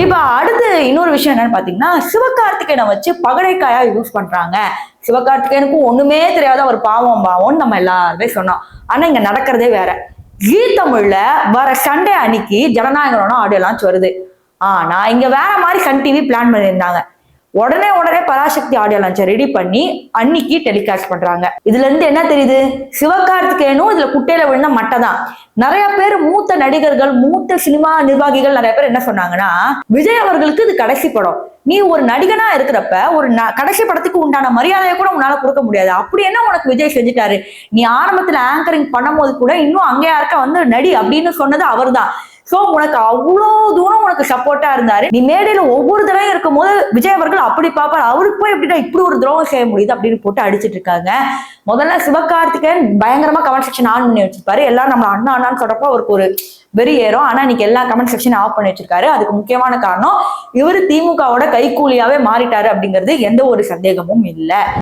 இப்ப அடுத்து இன்னொரு விஷயம் என்னன்னு பாத்தீங்கன்னா, சிவகார்த்திகேயனை வச்சு பகடைக்காயா யூஸ் பண்றாங்க. சிவகார்த்திகேயனுக்கும் ஒண்ணுமே தெரியாத ஒரு பாவம் நம்ம எல்லாருமே சொன்னோம். ஆனா இங்க நடக்கிறதே வேற. ஜீ தமிழ்ல வர சண்டே அன்னைக்கு ஜனநாயகனோட ஆடியோ லான்ச் வருது. ஆனா இங்க வேற மாதிரி சன் டிவி பிளான் பண்ணியிருந்தாங்க. உடனே பராசக்தி ஆடியோ லான்ச்சை ரெடி பண்ணி அன்னைக்கு டெலிகாஸ்ட் பண்றாங்க. இதுல இருந்து என்ன தெரியுது? சிவகார்த்திகேயனும் இதுல குட்டையில விழுந்த மட்டை தான். நிறைய பேர் மூத்த நடிகர்கள், மூத்த சினிமா நிர்வாகிகள் நிறைய பேர் என்ன சொன்னாங்கன்னா, விஜய் அவர்களுக்கு இது கடைசி படம். நீ ஒரு நடிகனா இருக்கிறப்ப ஒரு கடைசி படத்துக்கு உண்டான மரியாதையை கூட உன்னால கொடுக்க முடியாது. அப்படி என்ன உனக்கு விஜய் செஞ்சுட்டாரு? நீ ஆரம்பத்துல ஆங்கரிங் பண்ணும்போது கூட இன்னும் அங்கே யாருக்கா வந்து நடி அப்படின்னு சொன்னது அவர் தான். சோ உனக்கு அவ்வளோ தூரம் உனக்கு சப்போர்ட்டா இருந்தாரு. நீ மேடையில ஒவ்வொரு தடவையும் இருக்கும் போது விஜய் அவர்கள் அப்படி பாப்பாரு. அவருக்கு போய் எப்படின்னா இப்படி ஒரு துரோகம் செய்ய முடியுது அப்படின்னு போட்டு அடிச்சிட்டு இருக்காங்க. முதல்ல சிவகார்த்திகேயன் பயங்கரமா கமெண்ட் செக்ஷன் ஆன் பண்ணி வச்சிருப்பாரு. எல்லாரும் நம்ம அண்ணான்னு சொல்றப்ப அவருக்கு ஒரு வெறி ஏறும். ஆனா இன்னைக்கு எல்லா கமெண்ட் செக்ஷன் ஆஃப் பண்ணி வச்சிருக்காரு. அதுக்கு முக்கியமான காரணம் இவரு திமுகவோட கைக்கூலியாவே மாறிட்டாரு அப்படிங்கிறது எந்த ஒரு சந்தேகமும் இல்லை.